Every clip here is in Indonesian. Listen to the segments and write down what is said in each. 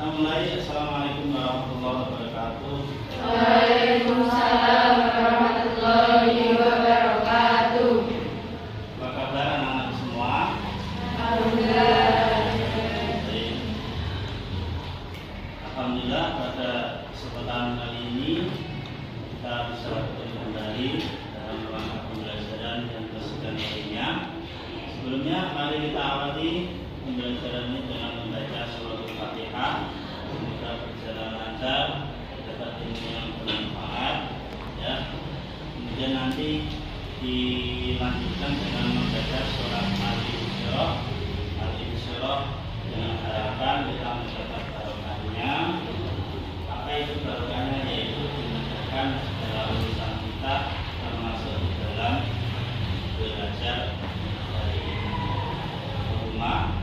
Kita mulai. Assalamualaikum warahmatullahi wabarakatuh. Waalaikumsalam warahmatullahi wabarakatuh. Apa kabar anak-anak semua? Alhamdulillah. Baik. Alhamdulillah pada kesempatan kali ini kita bisa bertemu kembali dalam rangka pembelajaran yang kesekian kalinya. Sebelumnya mari kita awali pembelajaran ini dengan membaca surah Al-Fatihah. Semoga berjalan lancar, dapat ilmu yang bermanfaat, ya. Kemudian nanti dilanjutkan dengan membaca surat Al-Insyirah dengan harapan kita mendapat barokahnya. Apa itu barokahnya? Yaitu dimudahkan segala urusan kita, termasuk di dalam belajar dari rumah.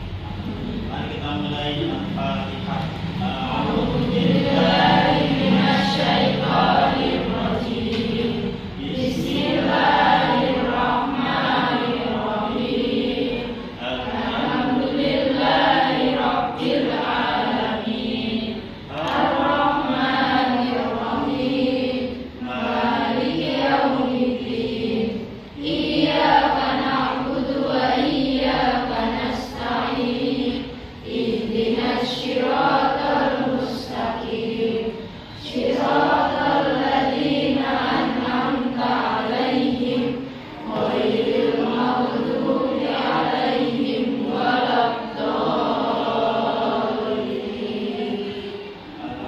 Mari kita mulai Al-Fatihah. A'udzubillahi minasyaitonir rajim. Bismillahirrahmanirrahim. Alhamdulillahi rabbil alamin. Ar-Rahmanir Rahim. Maliki yaumiddin. Iyyaka na'budu wa iyyaka nasta'in. Ihdinas shiratal mustaqim. Shiratal ladzina an'amta 'alaihim ghairil maghdubi 'alaihim waladdallin.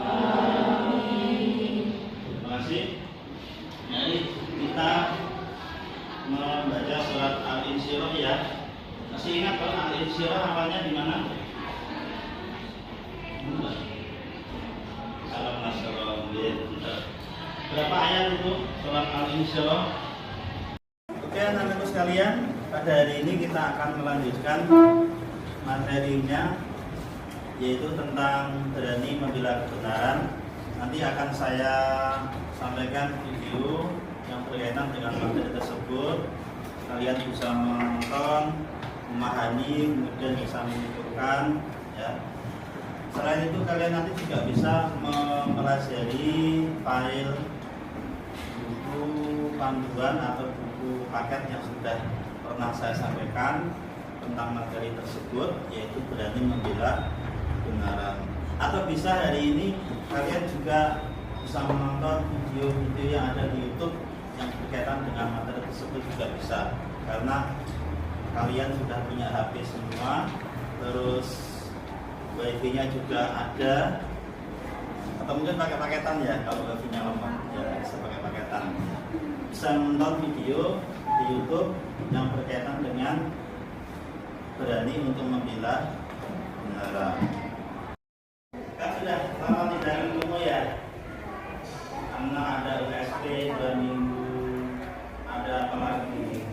Amin. Terima kasih. Mari kita membaca surat Al-Insyirah, ya. Masih ingat kalau Al-Insyirah awalnya di mana? Salam nasional. Berapa ayat itu surat Al-Insyirah? Oke, anak-anakku sekalian, pada hari ini kita akan melanjutkan materinya, yaitu tentang berani membela kebenaran. Nanti akan saya sampaikan video yang berkaitan dengan materi tersebut. Kalian bisa menonton, memahami, kemudian bisa menyimpulkan, ya. Selain itu kalian nanti juga bisa mempelajari file buku panduan atau buku paket yang sudah pernah saya sampaikan tentang materi tersebut, yaitu berani membela kebenaran. Atau bisa hari ini kalian juga bisa menonton video-video yang ada di YouTube yang berkaitan dengan materi tersebut juga bisa, karena kalian sudah punya HP semua, terus wifi-nya juga ada, atau mungkin pakai paketan, ya. Kalau wifi-nya lemah, ya bisa pakai paketan. Bisa menonton video di YouTube yang berkaitan dengan berani untuk membela kebenaran. Kan sudah lama tidak ketemu, ya. Karena ada USP 2 minggu, ada apa lagi?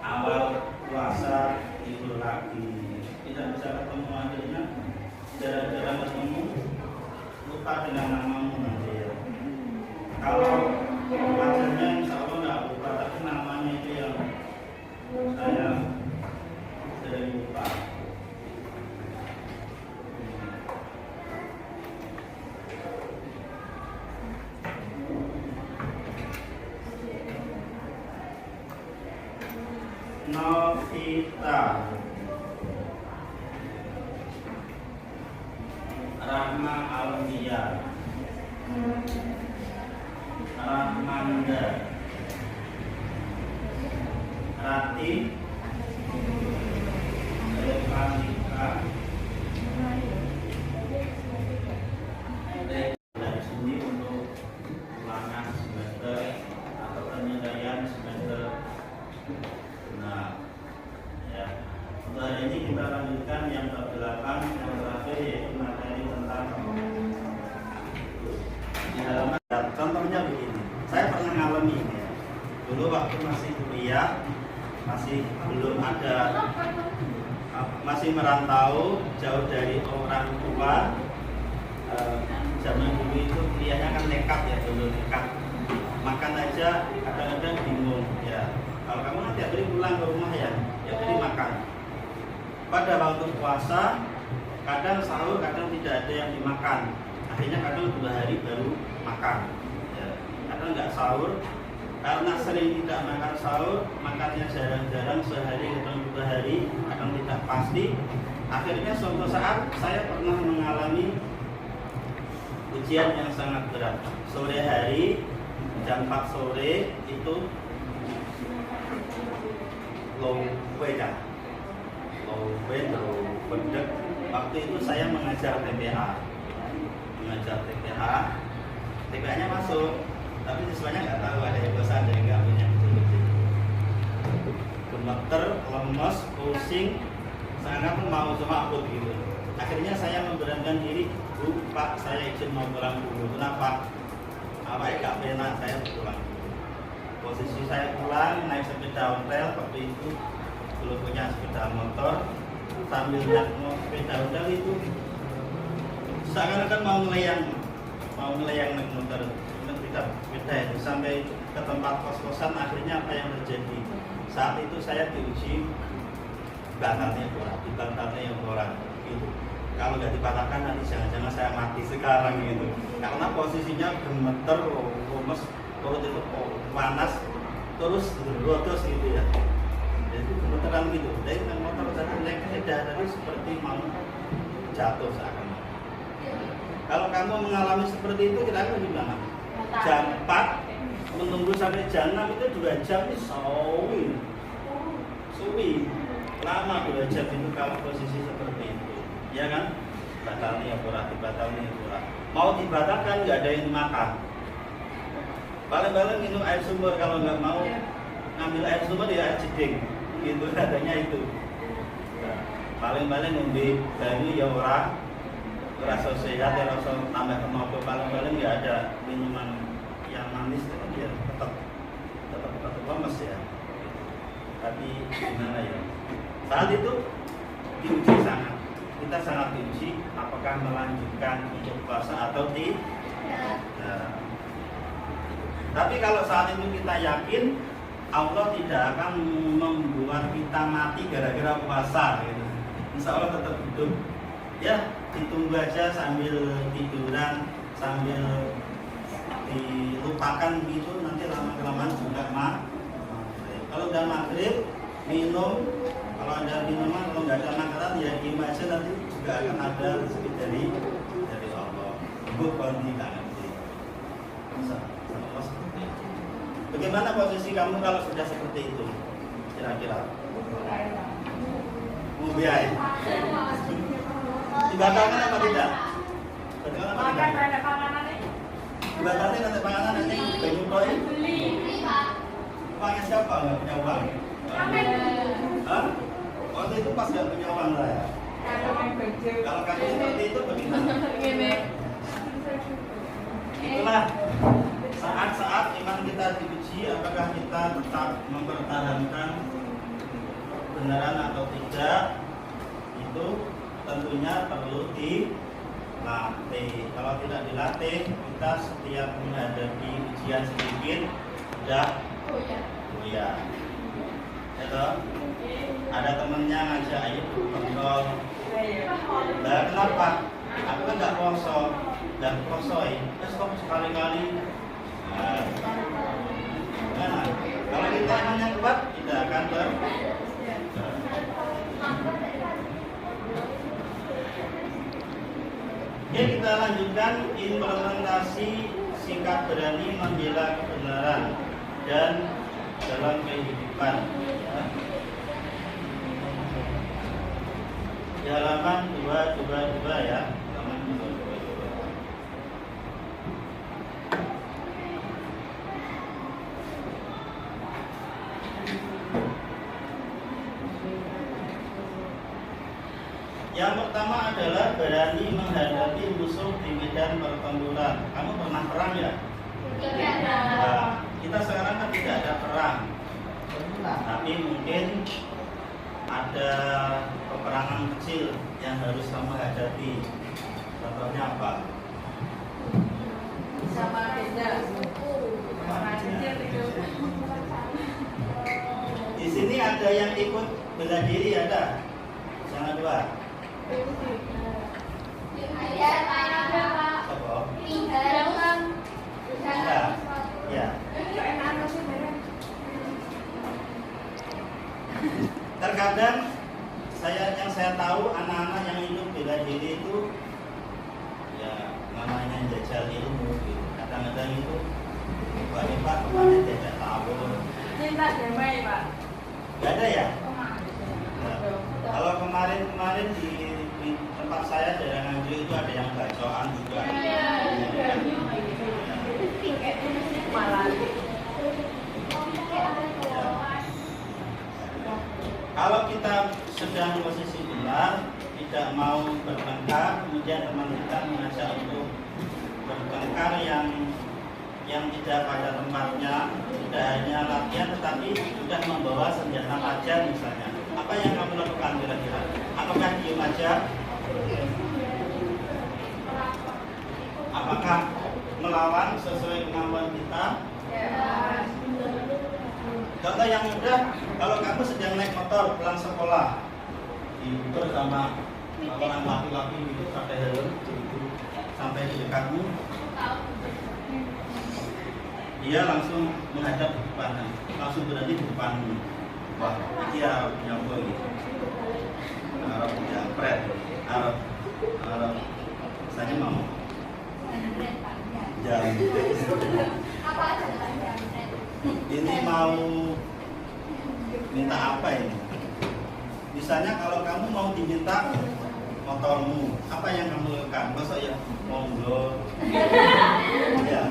Awal puasa itu lagi. Tidak bisa ketemu, akhirnya jarang-jarang ketemu, lupa dengan namamu nanti, ya. Kalau wajahnya insya Allah nggak lupa, tapi namanya itu yang saya sering lupa. Novita Rahma Aulia Rahmanda Rati Revalika. Dari sini untuk ulangan semester atau penilaian semester. Nah, ya. Untuk hari ini kita lanjutkan yang ke-8, yang terakhir, yaitu materi tentang di halaman. Contohnya begini, saya pernah ngalami ini, ya. Dulu waktu masih kuliah, masih belum ada, masih merantau jauh dari orang tua. Zaman dulu itu kuliahnya kan nekat, ya, dulu nekat. Makan aja kadang-kadang bingung, ya. Kalau kamu nanti hari pulang ke rumah, ya beri makan. Pada waktu puasa kadang sahur, kadang tidak ada yang dimakan. Akhirnya kadang 2 hari baru makan. Ya. Kadang nggak sahur, karena sering tidak makan sahur, makannya jarang-jarang, sehari atau 2 hari, kadang tidak pasti. Akhirnya suatu saat saya pernah mengalami ujian yang sangat berat. Sore hari, jam 4 sore itu low weight. Waktu itu saya mengajar TPA. TPA-nya masuk, tapi siswanya nggak tahu ada yang bosan, ada yang nggak punya betul-betul. Gemeter, lemes, pusing, sangat mau cuma upload gitu. Akhirnya saya memberanikan diri, Bu, Pak, saya izin mau pulang dulu. Kenapa? Apa ya gak enak, saya pulang. Posisi saya pulang, naik sepeda ontel, waktu itu belum punya sepeda motor, sambil naik sepeda ontel itu seakan-akan mau ngelayang naik motor, sepeda itu sampai ke tempat kos-kosan. Akhirnya apa yang terjadi? Saat itu saya diuji batalnya orang gitu. Kalau nggak dipatahkan nanti jangan-jangan saya mati sekarang gitu. Karena posisinya gemeter, lemes, perut itu panas, terus rotos gitu ya. Jadi gemeteran gitu. Jadi motor tadi naik sepeda tadi seperti mau jatuh seakan. Kalau kamu mengalami seperti itu, kira-kira gimana? Jam 4 menunggu sampai jam 6 itu 2 jam ini suwi. Lama 2 jam itu kalau posisi seperti itu, ya kan? Batalnya dibatalnya kurang. Mau dibatalkan nggak ada yang makan. Paling-paling minum air sumber, kalau nggak mau ngambil air sumber ya air jeding, gitu adanya itu. Paling-paling ngombe banyu ya rasa sehat ya rasa tambah tenaga. Paling-paling nggak ada minuman yang manis, tapi ya tetap lemes ya. Tapi gimana ya? Saat itu diuji kita sangat diuji apakah melanjutkan untuk puasa atau tidak. Nah, tapi kalau saat itu kita yakin Allah tidak akan membuat kita mati gara-gara puasa, gitu. Insya Allah tetap hidup. Ya, ditunggu aja sambil tiduran, sambil dilupakan gitu, nanti lama-kelamaan juga Kalau udah maghrib minum, kalau ada minuman, kalau nggak ada makanan ya diem aja, nanti juga akan ada rezeki dari Allah. Bukan tidak nanti. Bagaimana posisi kamu kalau sudah seperti itu? Kira-kira? Ngombe air. Dibatalkan apa tidak? Dibatalkan apa tidak? Dibatalkan nanti panganan nanti banyu koi. Uangnya siapa? Nggak punya uang. Hah? Waktu itu pas nggak punya uang lah ya. Kalau kamu seperti itu bagaimana? Itulah saat-saat iman kita diuji, apakah kita tetap mempertahankan kebenaran atau tidak, itu tentunya perlu dilatih. Kalau tidak dilatih, kita setiap menghadapi ujian sedikit udah goyah. Itu ada temennya ngajak ayo kontrol. Nah, kenapa? Aku kan nggak kosong, terus kok sekali-kali. Nah, kalau kita imannya kuat, kita akan Oke, kita lanjutkan implementasi sikap berani membela kebenaran dan dalam kehidupan. Di halaman 222 ya. Halaman 222. Yang pertama adalah berani menghadapi musuh di medan pertempuran. Kamu pernah perang ya? Tidak. Nah, kita sekarang kan tidak ada perang, tapi mungkin ada peperangan kecil yang harus kamu hadapi. Contohnya apa? Sama beda. Di sini ada yang ikut bela diri, ada? Jangan dua. saya tahu anak-anak yang hidup bela diri itu ya namanya jajal ilmu gitu. Kadang-kadang itu Pak kemarin tidak tahu. Cinta damai, Pak. Gak ada ya? Nah, kalau kemarin di tempat saya daerah Nganjuk itu ada yang bacoan juga. Malah. Kalau kita sedang posisi benar, tidak mau bertengkar, kemudian teman kita mengajak untuk bertengkar yang tidak pada tempatnya, tidak hanya latihan tetapi sudah membawa senjata tajam misalnya. Apa yang kamu lakukan kira-kira? Apakah diem aja? Apakah melawan sesuai kemampuan kita? Contoh yang mudah, kalau kamu sedang naik motor pulang sekolah, bersama orang laki-laki itu pakai helm, sampai di dekatmu, dia langsung menghadap ke depan, langsung berhenti di depanmu. Wah, dia punya gue gitu. Harap jangkret, harap saya mau jangkret. Ini mau minta apa ini? Misalnya kalau kamu mau diminta motormu, apa yang kamu lakukan? Masa ya monggo? Ya.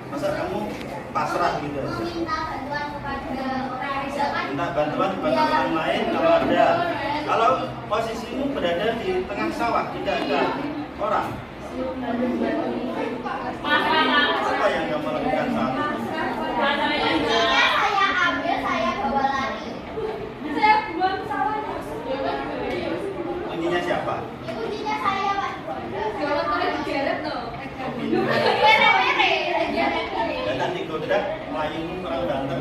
Masa kamu pasrah gitu aja? Minta bantuan kepada orang lain kalau ada. Kalau posisimu berada di tengah sawah, tidak ada orang. Apa yang kamu lakukan saat itu? Saya ambil, saya bawa lari. Saya buang sawahnya. Kuncinya siapa? Kuncinya saya, Pak. Kalau kalian digeret tuh. Dan nanti godrak melayani orang banter.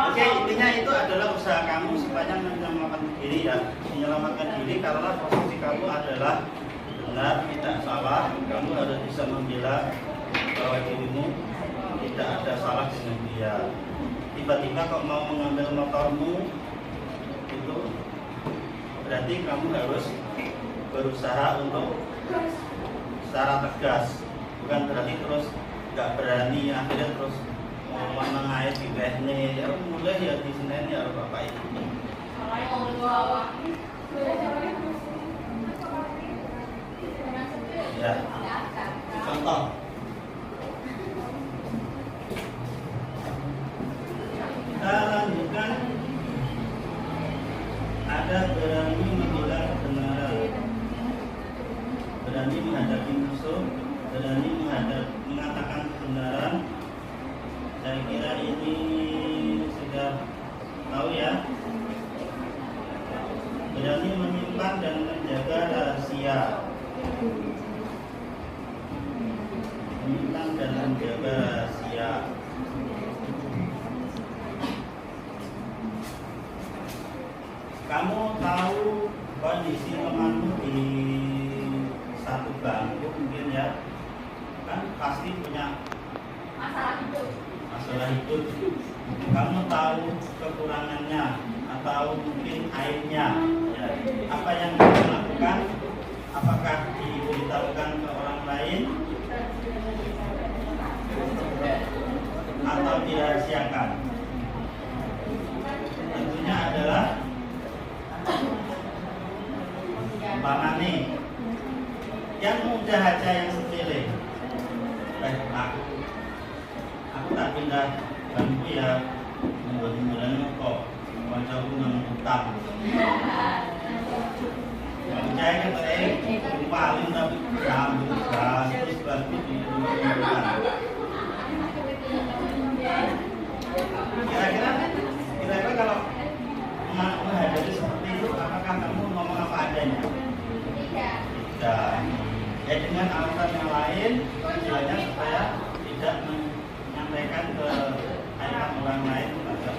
Oke, intinya itu adalah usaha kamu supaya menyelamatkan diri ya. Menyelamatkan diri karena posisi kamu adalah benar, tidak salah. Kamu harus bisa membela bahwa dirimu tidak ada salah dengan dia. Tiba-tiba kok mau mengambil motormu, itu berarti kamu harus berusaha untuk secara tegas. Bukan berarti terus nggak berani, akhirnya terus mengait di behne. Ya mulai ya di Senin ya bapak itu. Ya, contoh. Kita lanjutkan. Ada berani membela kebenaran, berani menghadapi musuh, berani mengatakan kebenaran. Saya kira ini sudah tahu ya. Berani menyimpan dan menjaga rahasia, menyimpan dan menjaga rahasia. Kamu tahu kondisi temanmu di satu bangku mungkin ya, kan pasti punya masalah hidup. Kamu tahu kekurangannya atau mungkin aibnya ya. Apa yang kamu lakukan? Apakah diberitahukan ke orang lain atau dirahasiakan? Tentunya adalah umpamane yang mudah aja, yang sepele. Aku tak pindah bangku ya, mudah-mudahan kok kancaku nang utang. Percaya kata paling tapi rambut terus bangku di rumah. Kira-kira kalau menghadapi seperti itu, apakah kamu ngomong apa adanya? Tidak. Ya dengan alasan yang lain, tujuannya supaya tidak menyampaikan ke orang lain kepada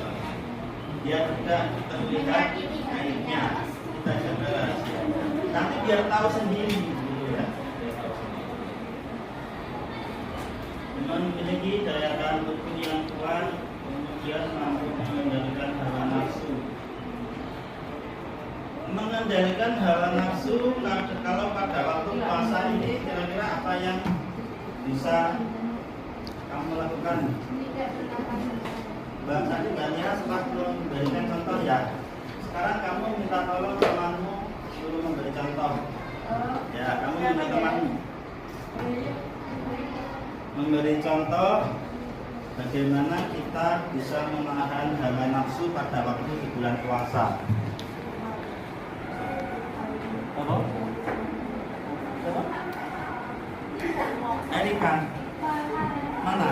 dia tidak terlihat aibnya, kita jaga rahasia. Nanti biar tahu sendiri, gitu ya. Dengan memiliki daya tahan tubuh yang kuat, kemudian mampu mengendalikan mengendalikan hawa nafsu kalau pada waktu puasa ini kira-kira apa yang bisa kamu lakukan? Mbak tadi Mbak Nia sempat memberikan contoh ya. Sekarang kamu minta tolong temanmu suruh memberi contoh. Ya, kamu minta temanmu memberi contoh bagaimana kita bisa menahan hawa nafsu pada waktu di bulan puasa. Apa? Erika. Mana?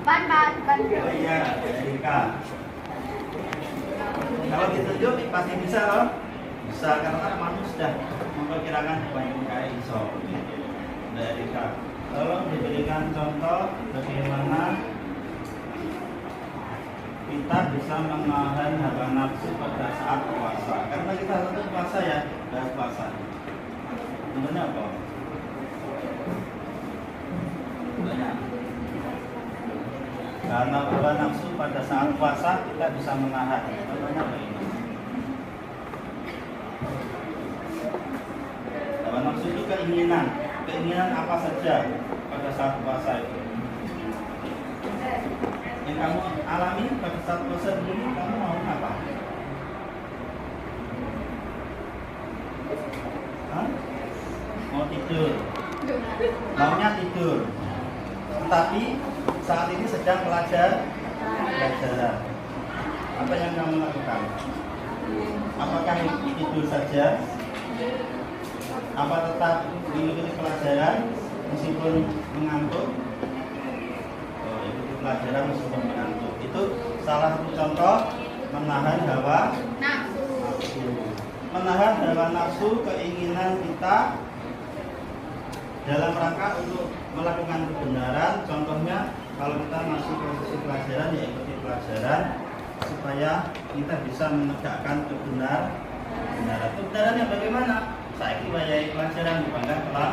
Ban. Oh iya, Erika. Kalau ditunjuk pasti bisa loh. Bisa karena kamu sudah memperkirakan banyak kayak iso. Mbak Erika, tolong diberikan contoh bagaimana kita bisa menahan hawa nafsu pada saat puasa. Karena kita harus puasa ya, bahas puasa. Namanya apa? Banyak. Karena hawa nafsu pada saat puasa kita bisa menahan. Namanya apa ini? Hawa nafsu itu keinginan apa saja pada saat puasa itu. Yang kamu alami pada saat puasa ini, kamu mau apa? Hah? Mau tidur? Maunya tidur. Tetapi saat ini sedang pelajaran. Apa yang kamu lakukan? Apakah tidur saja? Apa tetap mengikuti pelajaran meskipun mengantuk? Pelajaran meskipun mengantuk. Itu salah satu contoh menahan hawa nafsu. Menahan hawa nafsu, keinginan kita dalam rangka untuk melakukan kebenaran. Contohnya kalau kita masih posisi pelajaran, ya ikuti pelajaran supaya kita bisa menegakkan kebenaran. Kebenarannya bagaimana? Saya kira pelajaran dibangga pelan.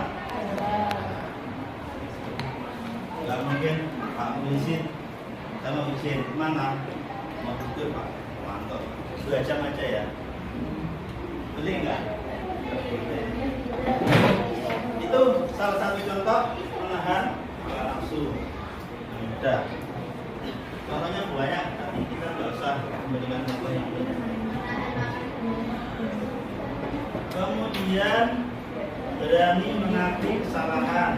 Gak mungkin Pak izin, kita mau izin mana? Mau tidur Pak, mantap. 2 jam aja ya. Boleh nggak? Itu salah satu contoh menahan hawa nafsu. Mudah. Contohnya banyak, tapi kita nggak usah memberikan contoh yang banyak. Kemudian berani mengakui kesalahan.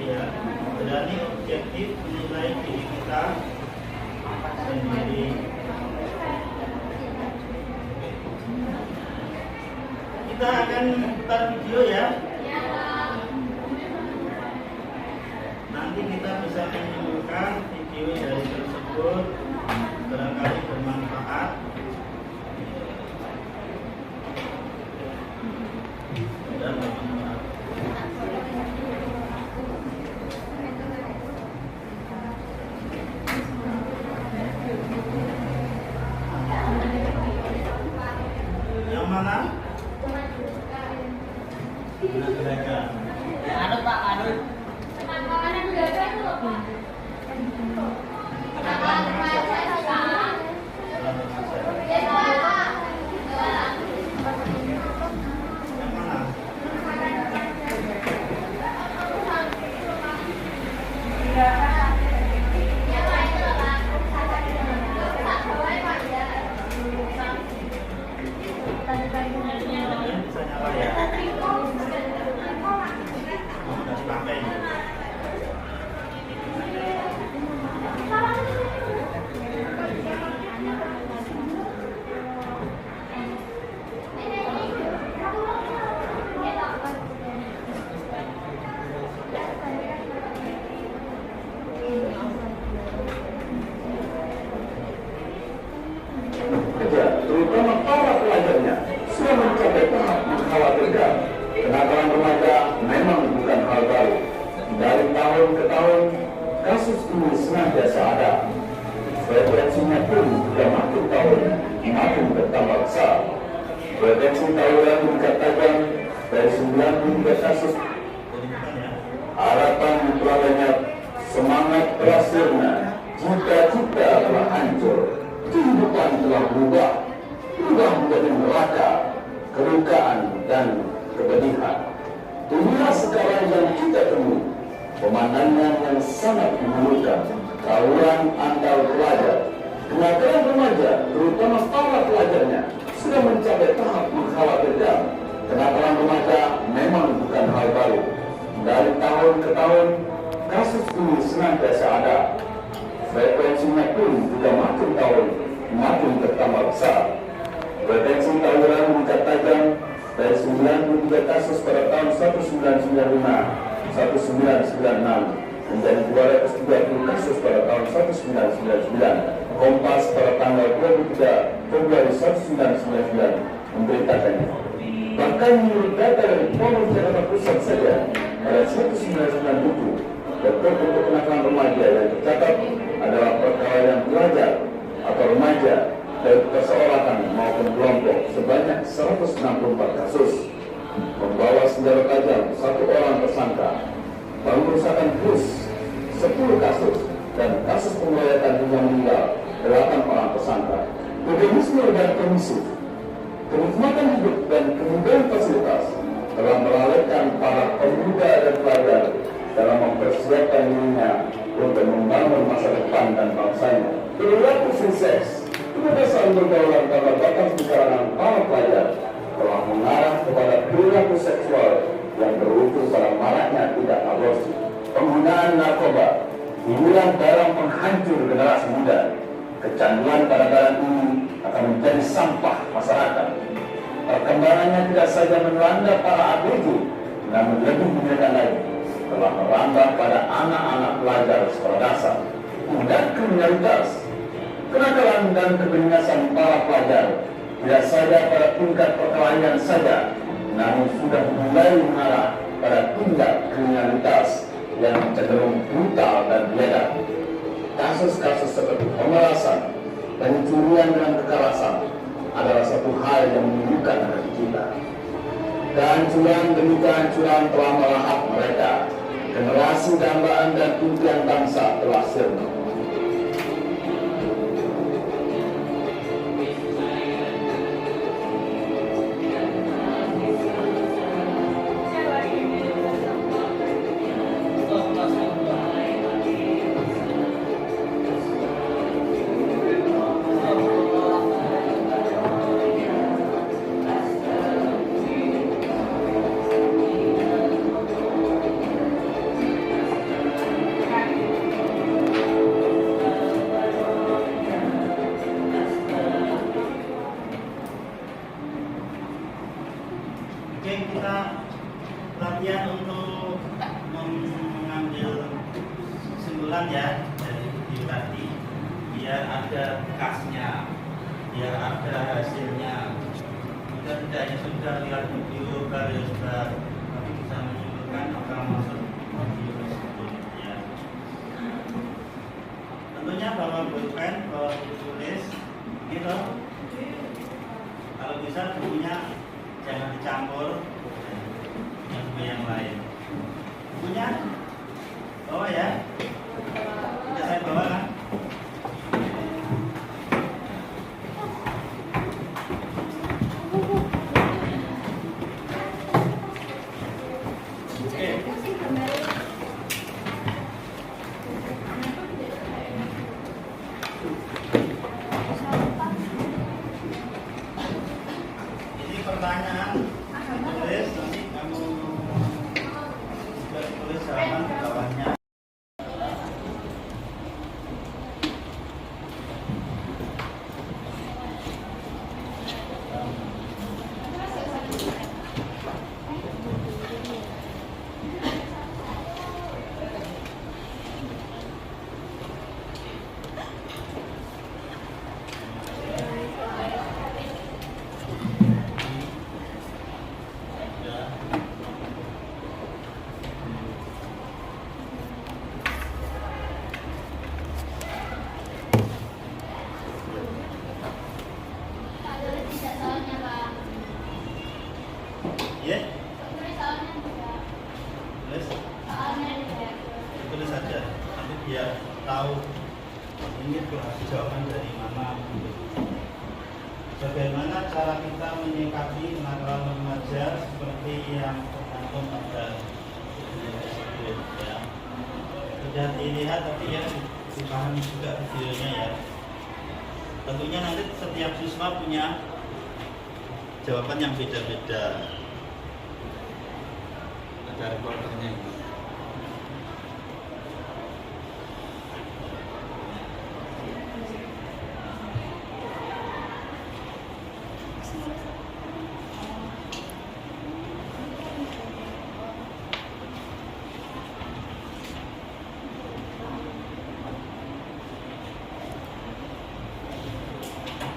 Ya, berani objektif menilai diri kita sendiri. Kita akan putar video ya. Nanti kita bisa menyimpulkan video dari tersebut barangkali bermanfaat. Dan bermanfaat. Yang mana? Gerakan. Ada Pak, ada. Yang mana? Bisa nyala ya? Udah dipakai. Terutama para pelajarnya sudah mencapai tahap mengkhawatirkan. Kenakalan remaja memang bukan hal baru. Dari tahun ke tahun, kasus ini senantiasa ada. Frekuensinya pun sudah makin tahun makin bertambah besar. Frekuensi tawuran meningkat tajam dari 93 kasus. Harapan telah lenyap, semangat berhasilnya, cita-cita telah hancur, kehidupan telah berubah neraka, kelukaan, dan kepedihan. Inilah sekarang yang kita temui, pemandangan yang sangat memilukan, tawuran antar pelajar. Kenakalan remaja, terutama para pelajarnya, sudah mencapai tahap mengkhawatirkan. Kenakalan remaja memang bukan hal baru. Dari tahun ke tahun, kasus ini senantiasa ada. Frekuensinya pun juga makin tahun makin bertambah besar. Frekuensi tawuran meningkat tajam dari 93 kasus pada tahun 1995, 1996 menjadi 230 kasus pada tahun 1999. Kompas pada tanggal 23 Februari 1999 memberitakannya. Bahkan menurut data dari Polres Jakarta Pusat saja, pada 1997, rekor untuk kenakalan remaja yang tercatat adalah perkara pelajar atau remaja dari perseorangan maupun kelompok sebanyak 164 kasus. Membawa senjata tajam 1 orang tersangka, pengerusakan bus 10 kasus, dan kasus pengeroyokan hingga meninggal 8 orang tersangka. Mekanisme dan permisif, kenikmatan hidup dan kemudahan fasilitas telah melalaikan para pemuda dan pelajar dalam mempersiapkan dirinya untuk membangun masa depan dan bangsanya. Perilaku sukses, kebebasan bergaulan tanpa batas di kalangan para pelajar telah mengarah kepada perilaku seksual yang berujung pada maraknya tidak aborsi. Penggunaan narkoba, inilah barang penghancur generasi muda. Kecanduan pada barang ini akan menjadi sampah masyarakat. Perkembangannya tidak saja melanda para ABG, namun lebih menyedihkan lagi telah merambah pada anak-anak pelajar sekolah dasar. Dan kriminalitas, kenakalan dan kebingasan para pelajar tidak saja pada tingkat perkelahian saja, namun sudah mulai mengarah pada tindak kriminalitas yang cenderung brutal dan biadab. Kasus-kasus seperti pemerasan, pencurian dengan kekerasan adalah satu hal yang menyedihkan hati kita. Kehancuran demi kehancuran telah melahap mereka. Generasi dambaan dan impian bangsa telah sirna. Oke, kita latihan untuk mengambil kesimpulan ya dari video tadi, biar ada bekasnya, biar ada hasilnya. Kita tidak hanya sudah lihat video karya sudah, tapi bisa menyimpulkan apa yang maksud video tersebut ya. Tentunya bawa pulpen, bawa buku tulis gitu. Kalau bisa bukunya jangan dicampur dengan buku yang lain. Bukunya bawa ya. Tidak saya bawa kan? Oke. Ini pertanyaan tulis, nanti kamu juga tulis jawaban di bawahnya. Ya, tulis saja, nanti biar tahu ini jawaban dari mana. bagaimana cara kita menyikapi kenakalan remaja seperti yang tercantum pada video tersebut ya. Sudah dilihat tapi ya dipahami juga videonya ya. Tentunya nanti setiap siswa punya jawaban yang beda-beda. Ada rekordernya ini.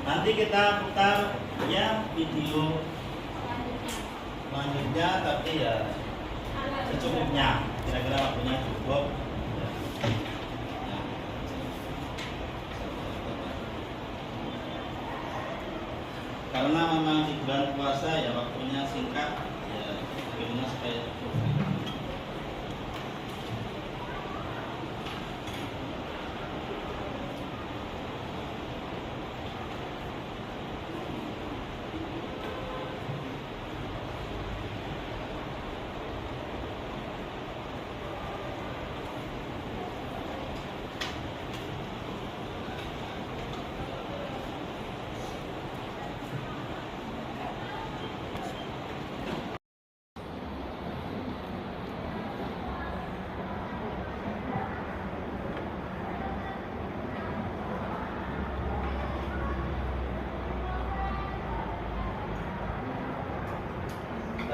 Nanti kita putar ya video selanjutnya, tapi ya secukupnya, kira-kira waktunya cukup. Karena memang di bulan puasa ya waktunya singkat, ya bagaimana supaya cukup.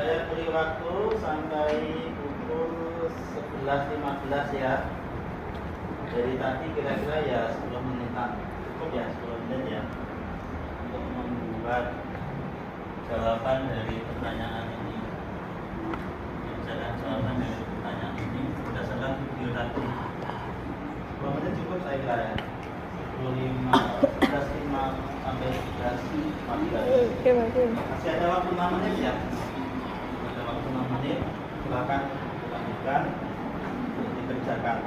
Saya beri waktu sampai pukul 11.15 ya. Dari tadi kira-kira ya 10 menitan. Cukup ya 10 menit ya untuk membuat jawaban dari pertanyaan ini. Bicarakan jawaban dari pertanyaan ini berdasarkan video tadi. 10 menit cukup saya kira ya. 11.5 sampai 11.15. Masih ada waktu 6 menit ya. Waktu 6 menit, silakan lanjutkan, dikerjakan.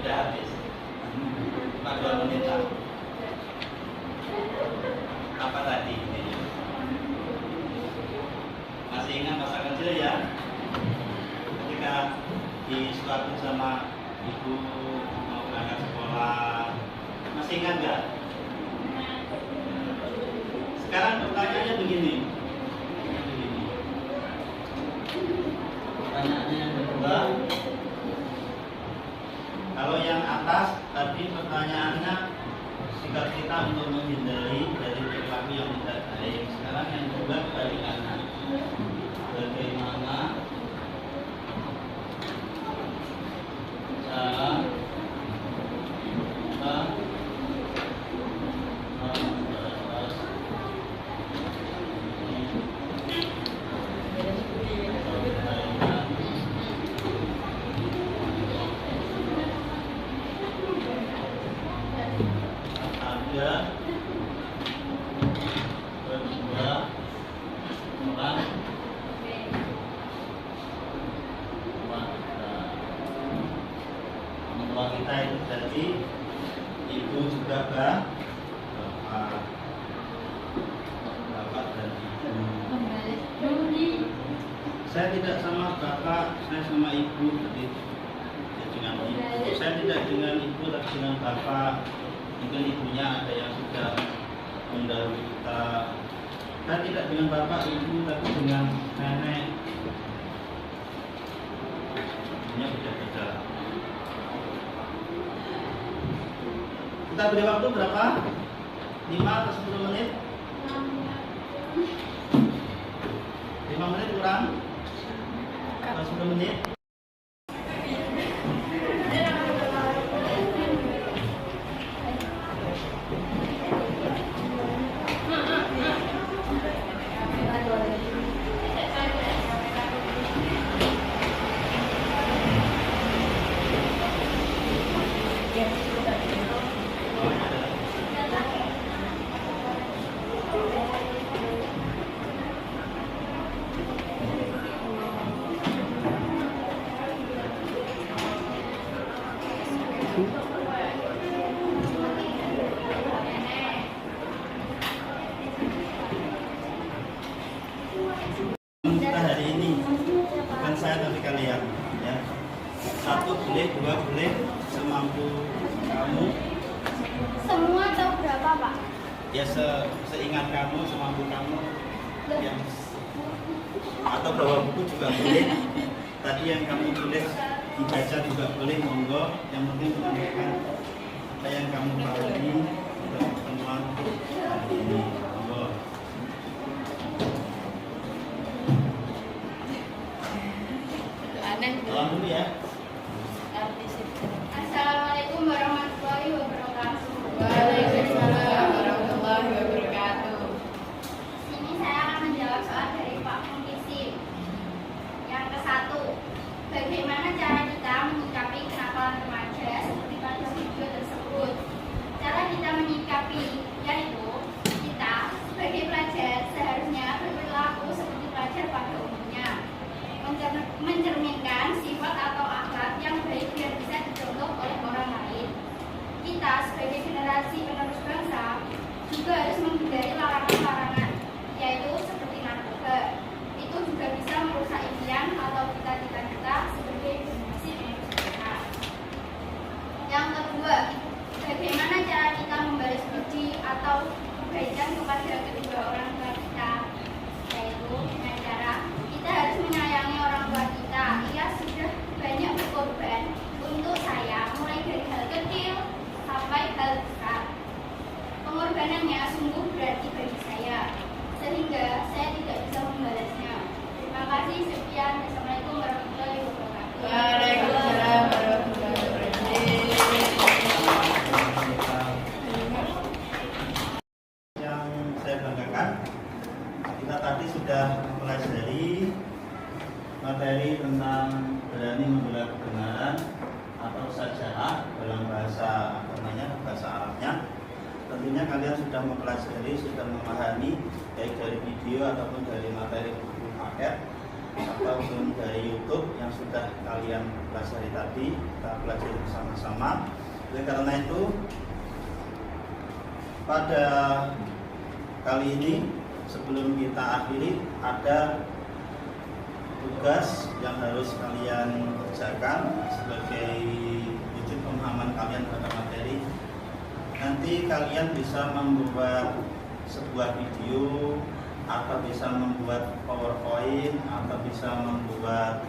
Udah habis. Cuma 2 menit lah. Apa tadi? Masih ingat masa kecil ya? Ketika disuapin sama ibu mau berangkat sekolah, masih ingat nggak? Sekarang pertanyaannya begini. Pertanyaannya yang kedua, kalau yang atas tadi pertanyaannya sikap kita untuk menghindari dari perilaku yang tidak baik. Sekarang yang kedua kebalikannya. Bagaimana cara kita ada berdua orang tua kita itu tadi ibu juga bapak dan ibu. Saya tidak sama bapak, saya sama ibu tadi dengan ibu. Saya tidak dengan ibu tapi dengan bapak. Mungkin ibunya ada yang sudah mendahului kita. Saya tidak dengan bapak ibu tapi dengan nenek. Ibunya beda-beda. Kita beri waktu berapa? 5 atau 10 menit? 5 menit kurang? Atau 10 menit? Kita hari ini bukan saya tapi kalian ya. 1 boleh, 2 boleh, semampu kamu. Semua atau berapa, Pak? Ya seingat kamu, semampu kamu. Ya. Atau bawa buku juga boleh. Tadi yang kamu tulis dibaca juga boleh, monggo. Yang penting menyampaikan apa yang kamu pahami untuk pertemuan hari ini. Monggo. Salam dulu ya. Assalamualaikum warahmatullahi wabarakatuh. Waalaikumsalam warahmatullahi wabarakatuh. Sini saya akan menjawab soal dari Pak Mukisim. Yang ke-1, bagaimana cara kita menyikapi kenakalan remaja seperti pada video tersebut? Cara kita menyikapi yaitu kita sebagai pelajar seharusnya berperilaku seperti pelajar pada umumnya, mencerminkan sifat atau akhlak yang baik biar bisa dicontoh oleh orang lain. Kita sebagai generasi penerus bangsa juga harus menghindari larangan-larangan, yaitu seperti narkoba. Itu juga bisa merusak impian atau cita-cita kita sebagai generasi penerus bangsa. Yang kedua, bagaimana cara kita membalas budi atau kebaikan kepada kedua orang tua kita, yaitu dengan cara kita harus menyayangi orang tua kita. Ia sudah banyak berkorban untuk saya, mulai dari hal kecil sampai hal besar. Pengorbanannya sungguh berarti bagi saya, sehingga saya tidak bisa membalasnya. Terima kasih, sekian. Assalamualaikum warahmatullahi wabarakatuh. Waalaikumsalam warahmatullahi wabarakatuh. Yang saya banggakan, kita tadi sudah mempelajari materi tentang berani membela kebenaran atau sajaah dalam bahasa bahasa Arabnya. Tentunya kalian sudah mempelajari, sudah memahami baik dari video ataupun dari materi buku paket. ataupun dari YouTube yang sudah kalian pelajari tadi, kita pelajari bersama-sama. Oleh karena itu, pada kali ini sebelum kita akhiri ada tugas yang harus kalian kerjakan sebagai wujud pemahaman kalian pada materi. Nanti kalian bisa membuat sebuah video, atau bisa membuat PowerPoint, atau bisa membuat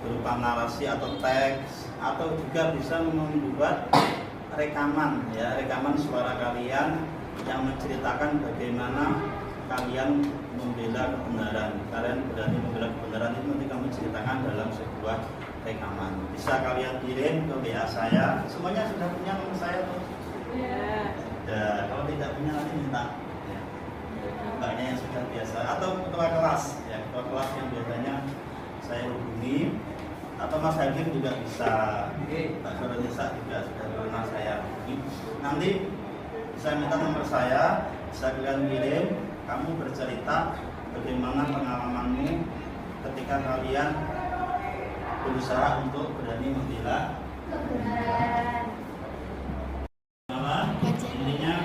berupa narasi atau teks, atau juga bisa membuat rekaman, ya, rekaman suara kalian yang menceritakan bagaimana kalian membela kebenaran. Kalian berani membela kebenaran itu nanti kami ceritakan dalam sebuah rekaman. Bisa kalian kirim ke WA saya. Semuanya sudah punya nomor saya tuh? Ya. Ya, kalau tidak punya nanti minta. Ya. Mbaknya yang sudah biasa atau ketua kelas, ya, ketua kelas yang biasanya saya hubungi, atau Mas Hakim juga bisa. Pak Soronisa juga sudah pernah saya hubungi. Nanti bisa minta nomor saya, bisa kalian kirim. Kamu bercerita bagaimana pengalamanmu ketika kalian berusaha untuk berani membela kebenaran. Intinya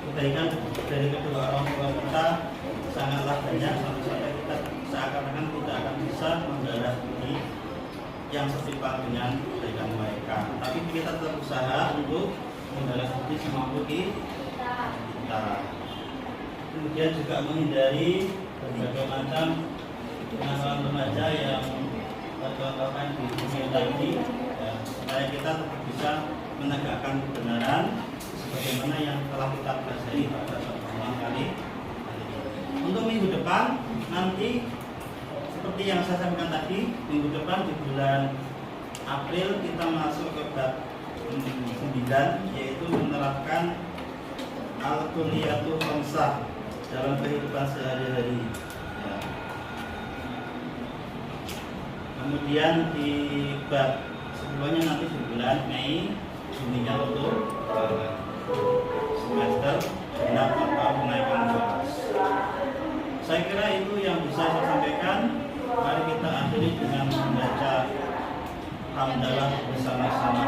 kebaikan dari kedua orang tua kita sangatlah banyak, sampai kita seakan-akan tidak akan bisa menggalah budi yang setimpal dengan kebaikan mereka. Tapi kita tetap usaha untuk menggalah budi semampu kita. Kemudian juga menghindari berbagai macam kenakalan remaja yang tercontohkan di dunia tadi, ya, supaya kita tetap bisa menegakkan kebenaran sebagaimana yang telah kita pelajari pada pertemuan kali ini. Untuk minggu depan nanti seperti yang saya sampaikan tadi, minggu depan di bulan April kita masuk ke bab 9, yaitu menerapkan al-kuliyatul khamsah dalam kehidupan sehari-hari. Ya. Kemudian di bab sebelumnya nanti di bulan Mei, Juninya untuk semester genap atau kenaikan kelas. Saya kira itu yang bisa saya sampaikan. Mari kita akhiri dengan membaca hamdalah bersama-sama.